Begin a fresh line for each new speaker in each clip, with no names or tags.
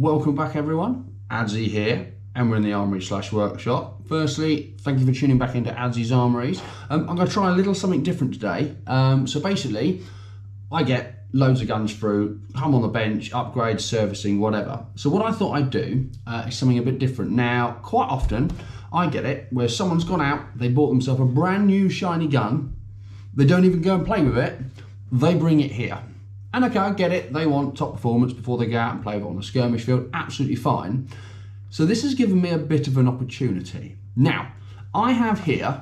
Welcome back everyone, Adzi here, and we're in the Armoury / workshop. Firstly, thank you for tuning back into Adzi's Armouries. I'm going to try a little something different today. So basically, I get loads of guns through, come on the bench, upgrade, servicing, whatever. So what I thought I'd do is something a bit different. Now, quite often, I get it where someone's gone out, they bought themselves a brand new shiny gun, they don't even go and play with it, they bring it here. And okay, I get it, they want top performance before they go out and play with it on a skirmish field, absolutely fine. So this has given me a bit of an opportunity. Now, I have here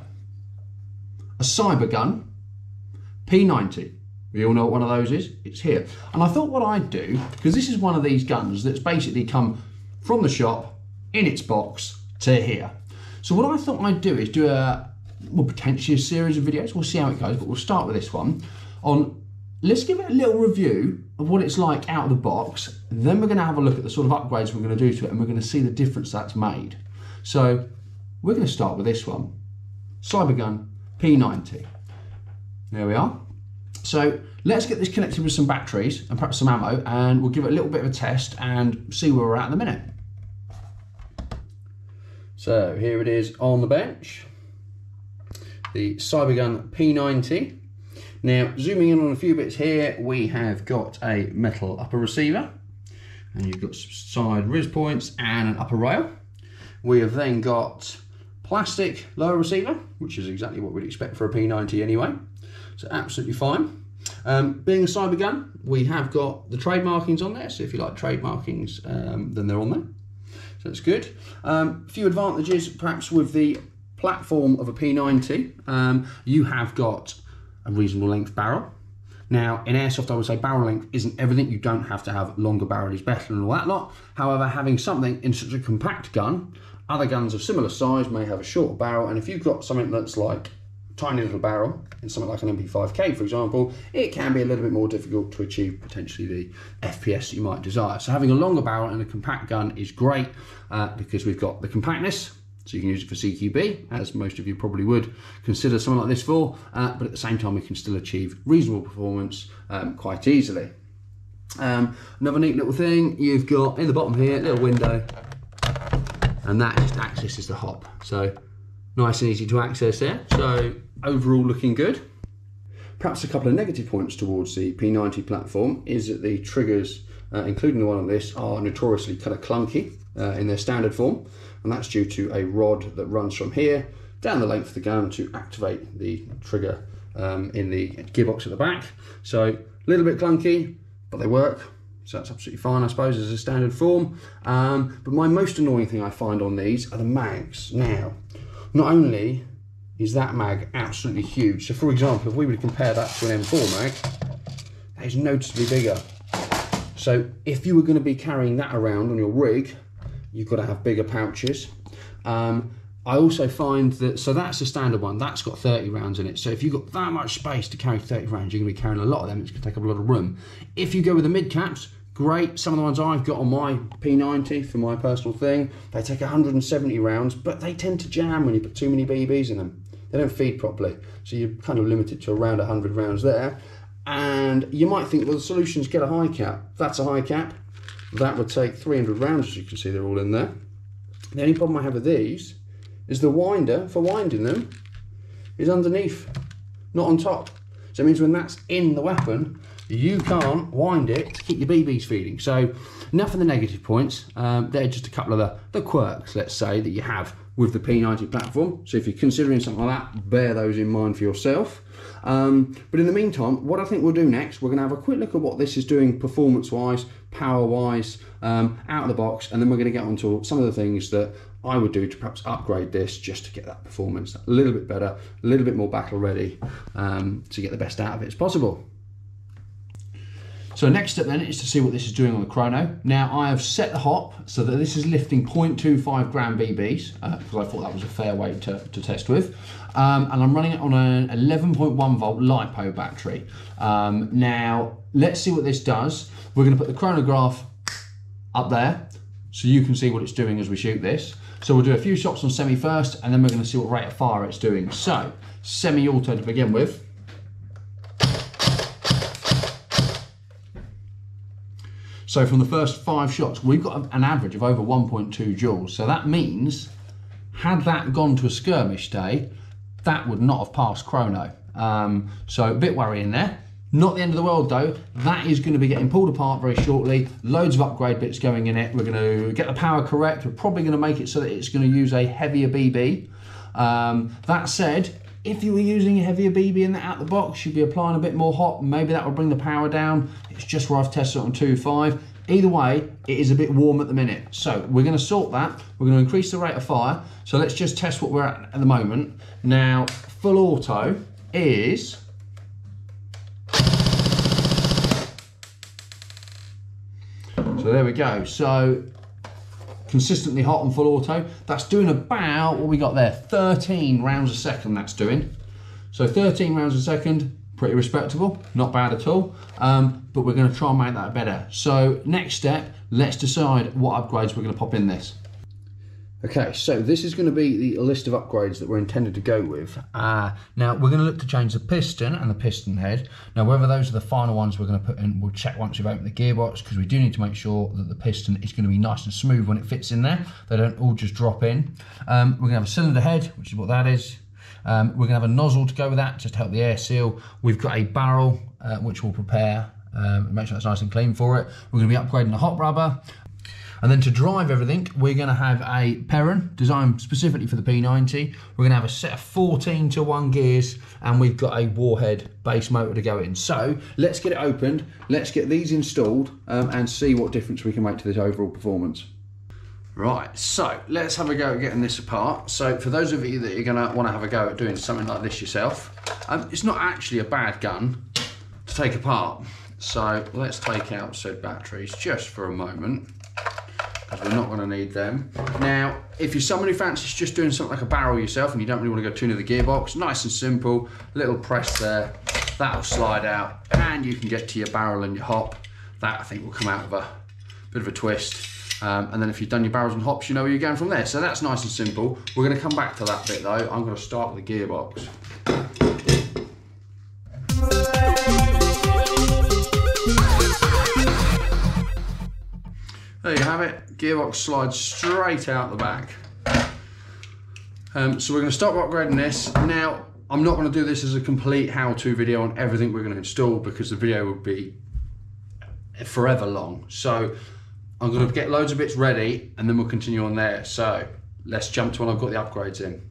a Cybergun P90. We all know what one of those is, it's here. And I thought what I'd do, because this is one of these guns that's basically come from the shop, in its box, to here. So what I thought I'd do is do potentially a series of videos, we'll see how it goes, but we'll start with this one, on let's give it a little review of what it's like out of the box. Then we're going to have a look at the sort of upgrades we're going to do to it, and we're going to see the difference that's made. So we're going to start with this one, Cybergun P90. There we are. So let's get this connected with some batteries and perhaps some ammo, and we'll give it a little bit of a test and see where we're at in a minute. So here it is on the bench, the Cybergun P90. Now, zooming in on a few bits here, we have got a metal upper receiver, and you've got some side RIS points and an upper rail. We have then got plastic lower receiver, which is exactly what we'd expect for a P90 anyway, so absolutely fine. Being a Cybergun, we have got the trade markings on there, so if you like trade markings, then they're on there, so that's good. A few advantages perhaps with the platform of a P90, you have got a reasonable length barrel. Now in airsoft I would say barrel length isn't everything, you don't have to have longer barrel is better and all that lot. However, having something in such a compact gun, other guns of similar size may have a shorter barrel, and if you've got something that's like tiny little barrel in something like an MP5K for example, it can be a little bit more difficult to achieve potentially the FPS that you might desire. So having a longer barrel and a compact gun is great because we've got the compactness. So you can use it for CQB, as most of you probably would consider something like this for, but at the same time we can still achieve reasonable performance quite easily. Another neat little thing, you've got in the bottom here, a little window, and that just accesses the hop. So nice and easy to access there. So overall looking good. Perhaps a couple of negative points towards the P90 platform is that the triggers, including the one on this, are notoriously kind of clunky in their standard form. And that's due to a rod that runs from here down the length of the gun to activate the trigger in the gearbox at the back. So a little bit clunky, but they work, so that's absolutely fine I suppose as a standard form. But my most annoying thing I find on these are the mags. Now, not only is that mag absolutely huge, so for example if we were to compare that to an M4 mag, that is noticeably bigger. So if you were going to be carrying that around on your rig, you've got to have bigger pouches. I also find that, so that's the standard one, that's got 30 rounds in it. So if you've got that much space to carry 30 rounds, you're going to be carrying a lot of them, it's going to take up a lot of room. If you go with the mid caps, great. Some of the ones I've got on my P90 for my personal thing, they take 170 rounds, but they tend to jam when you put too many BBs in them. They don't feed properly. So you're kind of limited to around 100 rounds there. And you might think, well, the solution's get a high cap. That's a high cap. That would take 300 rounds, as you can see they're all in there. The only problem I have with these is the winder for winding them is underneath, not on top. So it means when that's in the weapon, you can't wind it to keep your BBs feeding. So enough of the negative points. They're just a couple of the quirks, let's say, that you have with the P90 platform. So if you're considering something like that, bear those in mind for yourself. But in the meantime, what I think we'll do next, we're going to have a quick look at what this is doing performance-wise, power-wise, out of the box, and then we're going to get onto some of the things that I would do to perhaps upgrade this just to get that performance a little bit better, a little bit more battle-ready, to get the best out of it as possible. So next step then is to see what this is doing on the Chrono. Now I have set the hop so that this is lifting 0.25 gram BBs, because I thought that was a fair weight to test with. And I'm running it on an 11.1 volt LiPo battery. Now let's see what this does. We're going to put the chronograph up there so you can see what it's doing as we shoot this. So we'll do a few shots on semi first, and then we're going to see what rate of fire it's doing. So semi-auto to begin with. So from the first 5 shots, we've got an average of over 1.2 joules. So that means, had that gone to a skirmish day, that would not have passed Chrono. So a bit worrying there. Not the end of the world though. That is going to be getting pulled apart very shortly. Loads of upgrade bits going in it. We're going to get the power correct. We're probably going to make it so that it's going to use a heavier BB. That said, if you were using a heavier BB in that out the box, you'd be applying a bit more hot. Maybe that would bring the power down. It's just where I've tested it on 2.5. Either way, it is a bit warm at the minute. So we're going to sort that. We're going to increase the rate of fire. So let's just test what we're at the moment. Now, full auto is... So there we go. So consistently hot on full auto. That's doing about, what we got there, 13 rounds a second that's doing. So 13 rounds a second, pretty respectable, not bad at all. But we're going to try and make that better. So next step, let's decide what upgrades we're going to pop in this. Okay, so this is going to be the list of upgrades that we're intended to go with. Now, we're going to look to change the piston and the piston head. Now, whether those are the final ones we're going to put in, we'll check once we've opened the gearbox, because we do need to make sure that the piston is going to be nice and smooth when it fits in there. They don't all just drop in. We're going to have a cylinder head, which is what that is. We're going to have a nozzle to go with that, just to help the air seal. We've got a barrel, which we'll prepare, make sure that's nice and clean for it. We're going to be upgrading the hot rubber. And then to drive everything, we're going to have a Perrin designed specifically for the P90. We're going to have a set of 14:1 gears, and we've got a warhead base motor to go in. So let's get it opened, let's get these installed, and see what difference we can make to this overall performance. Right, so let's have a go at getting this apart. So for those of you that are going to want to have a go at doing something like this yourself, it's not actually a bad gun to take apart. So let's take out said batteries just for a moment, because we're not going to need them. Now, if you're someone who fancies just doing something like a barrel yourself and you don't really want to go too near the gearbox, nice and simple, little press there, that'll slide out and you can get to your barrel and your hop. That I think will come out with a bit of a twist. And then if you've done your barrels and hops, you know where you're going from there. So that's nice and simple. We're going to come back to that bit though. I'm going to start with the gearbox. There you have it, gearbox slides straight out the back. So we're going to start upgrading this. Now, I'm not going to do this as a complete how-to video on everything we're going to install, because the video would be forever long. So I'm going to get loads of bits ready and then we'll continue on there. So let's jump to when I've got the upgrades in.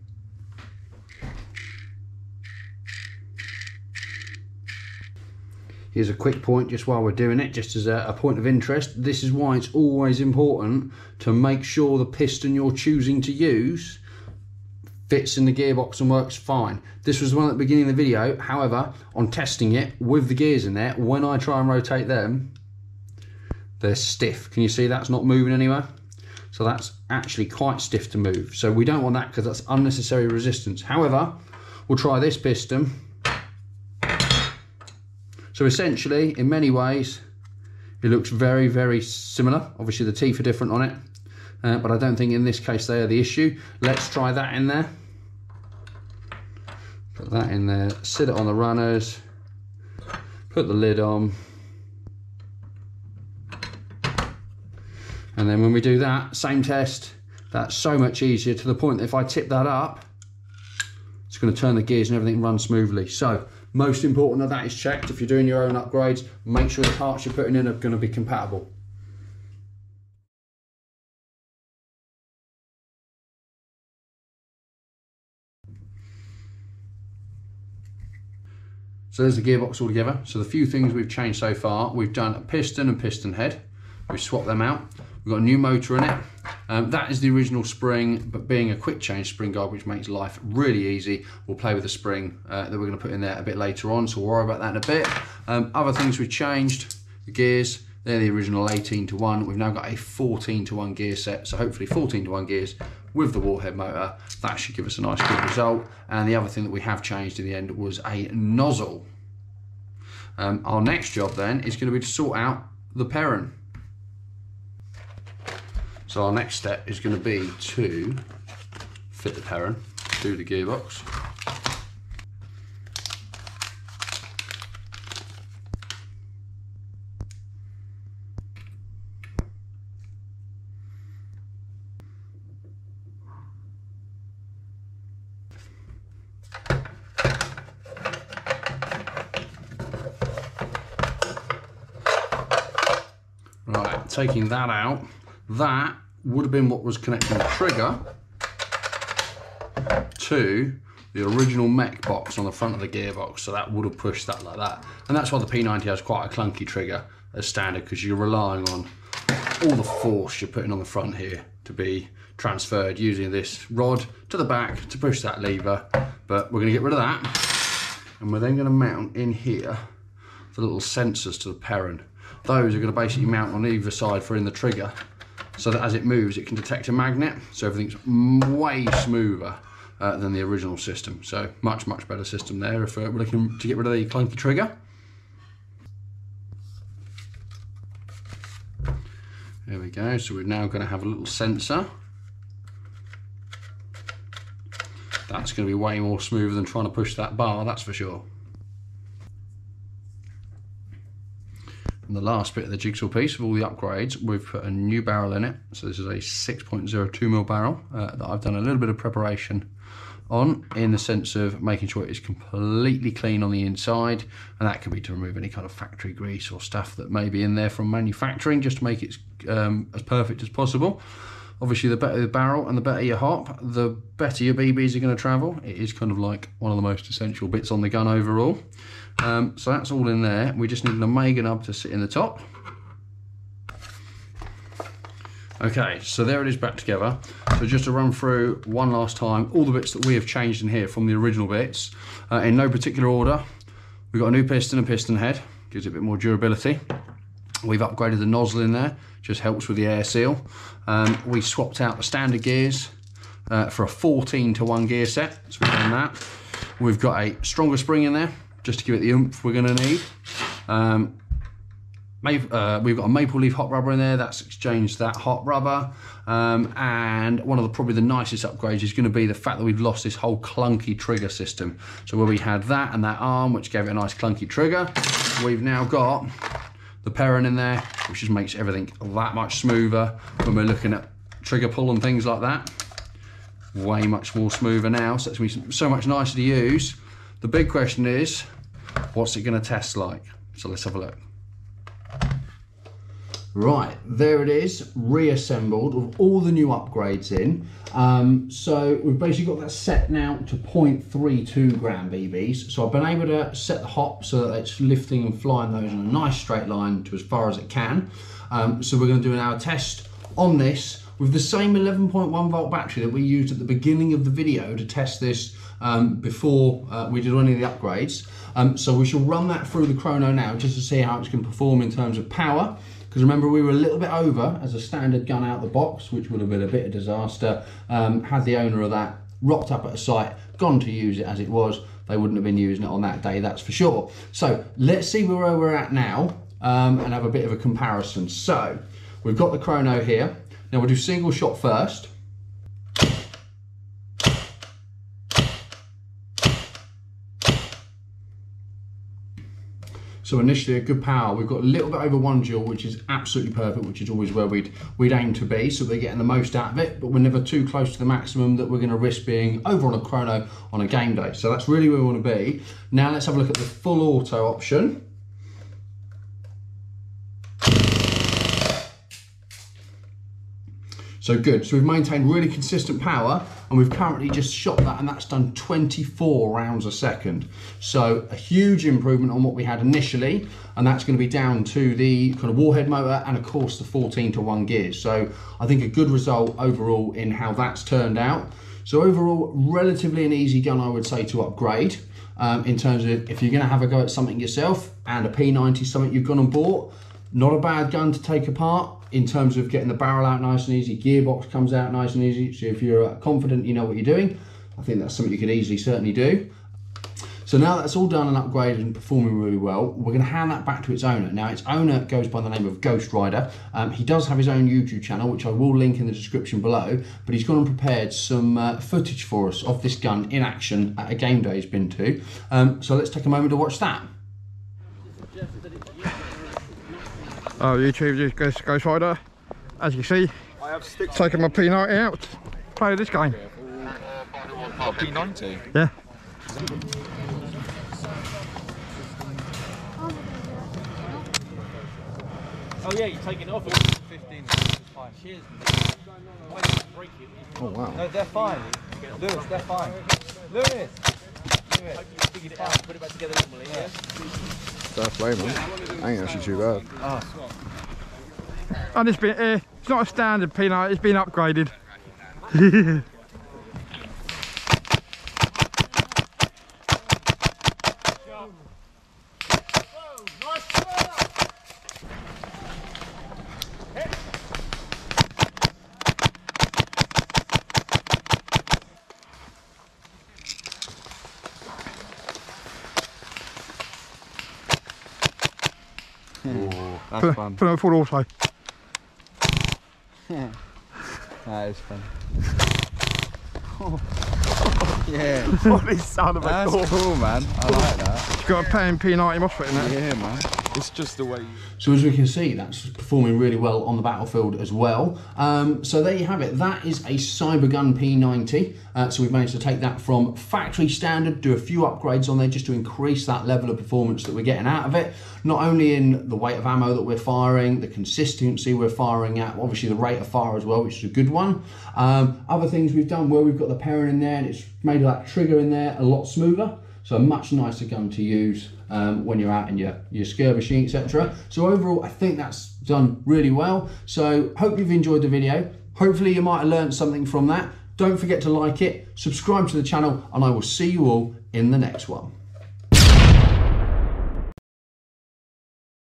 Here's a quick point just while we're doing it, just as a point of interest. This is why it's always important to make sure the piston you're choosing to use fits in the gearbox and works fine. This was the one at the beginning of the video. However, on testing it with the gears in there, when I try and rotate them, they're stiff. Can you see that's not moving anywhere? So that's actually quite stiff to move. So we don't want that, because that's unnecessary resistance. However, we'll try this piston. So essentially, in many ways, it looks very, very similar. Obviously the teeth are different on it, but I don't think in this case they are the issue. Let's try that in there. Put that in there, sit it on the runners, put the lid on. And then when we do that, same test, that's so much easier, to the point that if I tip that up, it's going to turn the gears and everything runs smoothly. So most important that is checked. If you're doing your own upgrades, make sure the parts you're putting in are going to be compatible. So there's the gearbox all together. So the few things we've changed so far, we've done a piston and piston head. We've swapped them out. We've got a new motor in it. That is the original spring, but being a quick change spring guide, which makes life really easy, we'll play with the spring that we're going to put in there a bit later on, so we'll worry about that in a bit. Other things we've changed, the gears, they're the original 18:1. We've now got a 14:1 gear set, so hopefully 14:1 gears with the warhead motor. That should give us a nice good result. And the other thing that we have changed in the end was a nozzle. Our next job then is going to be to sort out the Perrin. So our next step is going to be to fit the Perrin to the gearbox. taking that out, that would have been what was connecting the trigger to the original mech box on the front of the gearbox, so that would have pushed that like that. And that's why the P90 has quite a clunky trigger as standard, because you're relying on all the force you're putting on the front here to be transferred using this rod to the back to push that lever. But we're going to get rid of that, and we're then going to mount in here the little sensors to the perron. Those are going to basically mount on either side for in the trigger, so that as it moves it can detect a magnet, so everything's way smoother than the original system. So much better system there if we're looking to get rid of the clunky trigger. There we go. So we're now going to have a little sensor. That's going to be way more smooth than trying to push that bar, that's for sure. And the last bit of the jigsaw piece of all the upgrades, we've put a new barrel in it. So this is a 6.02mm barrel that I've done a little bit of preparation on, in the sense of making sure it is completely clean on the inside, and that could be to remove any kind of factory grease or stuff that may be in there from manufacturing, just to make it as perfect as possible. Obviously, the better the barrel and the better your hop, the better your BBs are going to travel. It is kind of like one of the most essential bits on the gun overall. So that's all in there. We just need an Omega nub to sit in the top. Okay, so there it is back together. So just to run through one last time, all the bits that we have changed in here from the original bits, in no particular order. We've got a new piston and piston head, gives it a bit more durability. We've upgraded the nozzle in there, just helps with the air seal. We swapped out the standard gears for a 14-to-1 gear set, so we've done that. We've got a stronger spring in there, just to give it the oomph we're going to need. We've got a maple leaf hot rubber in there, that's exchanged that hot rubber. And one of probably the nicest upgrades is going to be the fact that we've lost this whole clunky trigger system. So where we had that and that arm, which gave it a nice clunky trigger, we've now got the perron in there, which just makes everything that much smoother when we're looking at trigger pull and things like that. Way much more smoother now, so it's going to be so much nicer to use. The big question is, what's it going to test like? So let's have a look. Right, there it is, reassembled with all the new upgrades in. So we've basically got that set now to 0.32 gram BBs. So I've been able to set the hop so that it's lifting and flying those in a nice straight line to as far as it can. So we're going to do our test on this with the same 11.1 volt battery that we used at the beginning of the video to test this before we did any of the upgrades. So we shall run that through the Chrono now just to see how it's going to perform in terms of power. Because remember, we were a little bit over as a standard gun out of the box, which would have been a bit of disaster. Had the owner of that rocked up at a site, gone to use it as it was, they wouldn't have been using it on that day, that's for sure. So let's see where we're at now and have a bit of a comparison. So we've got the Chrono here. Now we'll do single shot first. So initially a good power. We've got a little bit over 1 joule, which is absolutely perfect, which is always where we'd aim to be, so we're getting the most out of it, but we're never too close to the maximum that we're going to risk being over on a Chrono on a game day. So that's really where we want to be. Now let's have a look at the full auto option. So good, so we've maintained really consistent power, and we've currently just shot that, and that's done 24 rounds a second. So a huge improvement on what we had initially, and that's going to be down to the kind of warhead motor and of course the 14-to-1 gears. So I think a good result overall in how that's turned out. So overall, relatively an easy gun, I would say, to upgrade. In terms of if you're going to have a go at something yourself, and a P90 something you've gone and bought, not a bad gun to take apart. In terms of getting the barrel out nice and easy, gearbox comes out nice and easy. So if you're confident you know what you're doing, I think that's something you could easily certainly do. So now that's all done and upgraded and performing really well, we're going to hand that back to its owner. Now its owner goes by the name of Ghost Rider. He does have his own YouTube channel, which I will link in the description below, but he's gone and prepared some footage for us of this gun in action at a game day he's been to. So let's take a moment to watch that.
Oh, YouTube, Ghost Rider. As you see, I have taken my P90 out to play this game.
Oh, P90?
Yeah.
Oh yeah, you're taking it off. 15. Fine. Cheers. Why did you break it?
Oh wow.
No, they're fine. Lewis, they're fine. Lewis!
Figured it out, put it back together normally, yeah?
Fair play, man. Ain't actually too bad.
Oh.
And it's been, it's not a standard P90, it's been upgraded.
That's fun.
Put it on full auto.
That is fun. Yeah.
What is sound of a
That's cool, man. I like that.
It's got a pan P90 MOSFET in it.
Yeah, man.
It's just the way you...
So as we can see, that's performing really well on the battlefield as well. So there you have it. That is a Cybergun P90. So we've managed to take that from factory standard, do a few upgrades on there just to increase that level of performance that we're getting out of it. Not only in the weight of ammo that we're firing, the consistency we're firing at, obviously the rate of fire as well, which is a good one. Other things we've done where we've got the pairing in there and it's made that trigger in there a lot smoother. So a much nicer gun to use when you're out in your skirmishing, etc. So overall, I think that's done really well. So hope you've enjoyed the video. Hopefully you might have learned something from that. Don't forget to like it, subscribe to the channel, and I will see you all in the next one.